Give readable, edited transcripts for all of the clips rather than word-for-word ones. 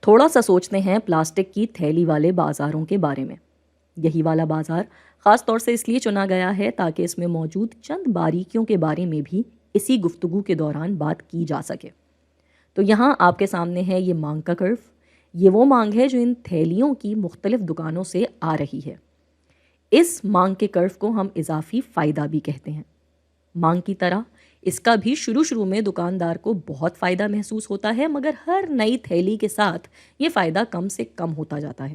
تھوڑا سا سوچتے ہیں پلاسٹک کی تھیلی والے بازاروں کے بارے میں۔ یہی والا بازار خاص طور سے اس لیے چنا گیا ہے تاکہ اس میں موجود چند باریکیوں کے بارے میں بھی اسی گفتگو کے دوران بات کی جا سکے۔ تو یہاں آپ کے سامنے ہے یہ مانگ کا کرو۔ یہ وہ مانگ ہے جو ان تھیلیوں کی مختلف دکانوں سے آ رہی ہے۔ اس مانگ کے کرو کو ہم اضافی فائدہ بھی کہتے ہیں۔ مانگ کی طرح اس کا بھی شروع میں دکاندار کو بہت فائدہ محسوس ہوتا ہے، مگر ہر نئی تھیلی کے ساتھ یہ فائدہ کم سے کم ہوتا جاتا ہے۔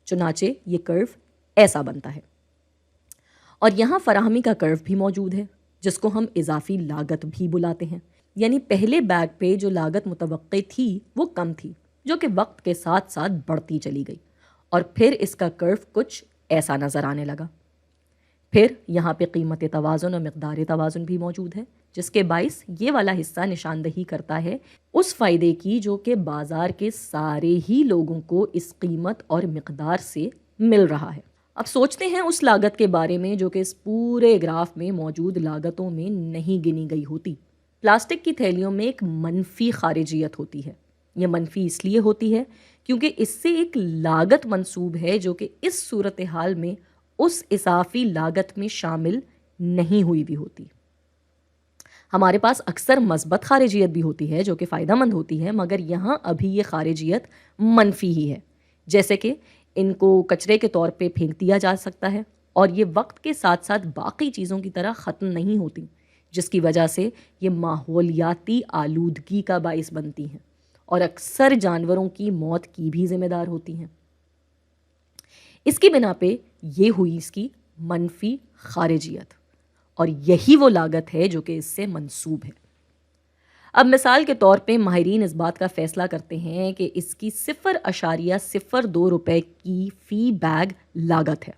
چنانچہ یہ کرو ایسا بنتا ہے۔ اور یہاں فراہمی کا کرو بھی موجود ہے، جس کو ہم اضافی لاگت بھی بلاتے ہیں۔ یعنی پہلے بیگ پہ جو لاگت متوقع تھی وہ کم تھی، جو کہ وقت کے ساتھ ساتھ بڑھتی چلی گئی، اور پھر اس کا کرو کچھ ایسا نظر آنے لگا۔ پھر یہاں پہ قیمت توازن اور مقدار توازن بھی موجود ہے، جس کے باعث یہ والا حصہ نشاندہی کرتا ہے اس فائدے کی جو کہ بازار کے سارے ہی لوگوں کو اس قیمت اور مقدار سے مل رہا ہے۔ اب سوچتے ہیں اس لاگت کے بارے میں جو کہ اس پورے گراف میں موجود لاگتوں میں نہیں گنی گئی ہوتی۔ پلاسٹک کی تھیلیوں میں ایک منفی خارجیت ہوتی ہے۔ یہ منفی اس لیے ہوتی ہے کیونکہ اس سے ایک لاگت منسوب ہے جو کہ اس صورتحال میں اس اضافی لاگت میں شامل نہیں ہوئی بھی ہوتی۔ ہمارے پاس اکثر مثبت خارجیت بھی ہوتی ہے جو کہ فائدہ مند ہوتی ہے، مگر یہاں ابھی یہ خارجیت منفی ہی ہے، جیسے کہ ان کو کچرے کے طور پہ پھینک دیا جا سکتا ہے، اور یہ وقت کے ساتھ ساتھ باقی چیزوں کی طرح ختم نہیں ہوتی، جس کی وجہ سے یہ ماحولیاتی آلودگی کا باعث بنتی ہیں اور اکثر جانوروں کی موت کی بھی ذمہ دار ہوتی ہیں۔ اس کی بنا پہ یہ ہوئی اس کی منفی خارجیت، اور یہی وہ لاگت ہے جو کہ اس سے منسوب ہے۔ اب مثال کے طور پہ ماہرین اس بات کا فیصلہ کرتے ہیں کہ اس کی 0.02 روپے کی فی بیگ لاگت ہے۔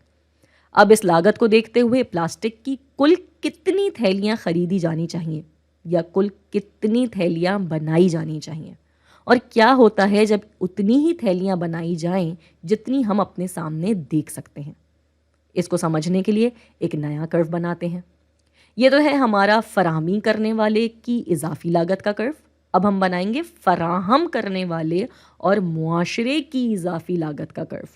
اب اس لاگت کو دیکھتے ہوئے پلاسٹک کی کل کتنی تھیلیاں خریدی جانی چاہیے یا کل کتنی تھیلیاں بنائی جانی چاہیے، اور کیا ہوتا ہے جب اتنی ہی تھیلیاں بنائی جائیں جتنی ہم اپنے سامنے دیکھ سکتے ہیں۔ اس کو سمجھنے کے لیے ایک نیا کرو بناتے ہیں۔ یہ تو ہے ہمارا فراہمی کرنے والے کی اضافی لاگت کا کرو۔ اب ہم بنائیں گے فراہم کرنے والے اور معاشرے کی اضافی لاگت کا کرو۔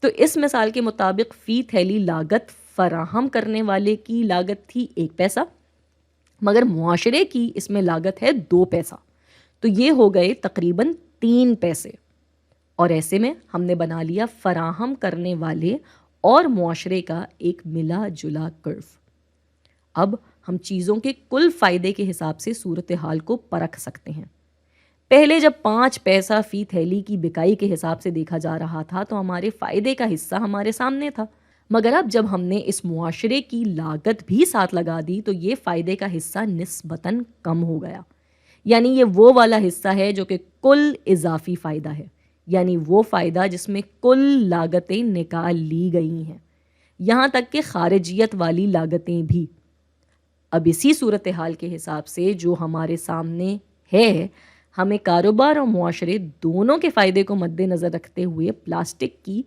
تو اس مثال کے مطابق فی تھیلی لاگت فراہم کرنے والے کی لاگت تھی 1 پیسہ، مگر معاشرے کی اس میں لاگت ہے 2 پیسہ، تو یہ ہو گئے تقریباً 3 پیسے۔ اور ایسے میں ہم نے بنا لیا فراہم کرنے والے اور معاشرے کا ایک ملا جلا کرو۔ اب ہم چیزوں کے کل فائدے کے حساب سے صورتحال کو پرکھ سکتے ہیں۔ پہلے جب 5 پیسہ فی تھیلی کی بکائی کے حساب سے دیکھا جا رہا تھا تو ہمارے فائدے کا حصہ ہمارے سامنے تھا، مگر اب جب ہم نے اس معاشرے کی لاگت بھی ساتھ لگا دی تو یہ فائدے کا حصہ نسبتاً کم ہو گیا۔ یعنی یہ وہ والا حصہ ہے جو کہ کل اضافی فائدہ ہے، یعنی وہ فائدہ جس میں کل لاگتیں نکال لی گئی ہیں، یہاں تک کہ خارجیت والی لاگتیں بھی۔ اب اسی صورتحال کے حساب سے جو ہمارے سامنے ہے، ہمیں کاروبار اور معاشرے دونوں کے فائدے کو مد نظر رکھتے ہوئے پلاسٹک کی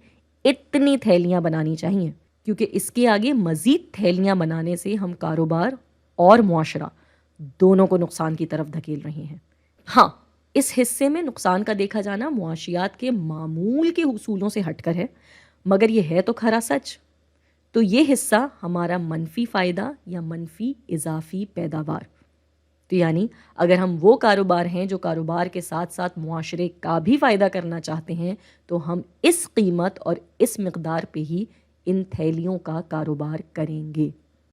اتنی تھیلیاں بنانی چاہیے، کیونکہ اس کے آگے مزید تھیلیاں بنانے سے ہم کاروبار اور معاشرہ دونوں کو نقصان کی طرف دھکیل رہے ہیں۔ ہاں، اس حصے میں نقصان کا دیکھا جانا معاشیات کے معمول کے اصولوں سے ہٹ کر ہے، مگر یہ ہے تو کھرا سچ۔ تو یہ حصہ ہمارا منفی فائدہ یا منفی اضافی پیداوار۔ تو یعنی اگر ہم وہ کاروبار ہیں جو کاروبار کے ساتھ ساتھ معاشرے کا بھی فائدہ کرنا چاہتے ہیں تو ہم اس قیمت اور اس مقدار پہ ہی ان تھیلیوں کا کاروبار کریں گے۔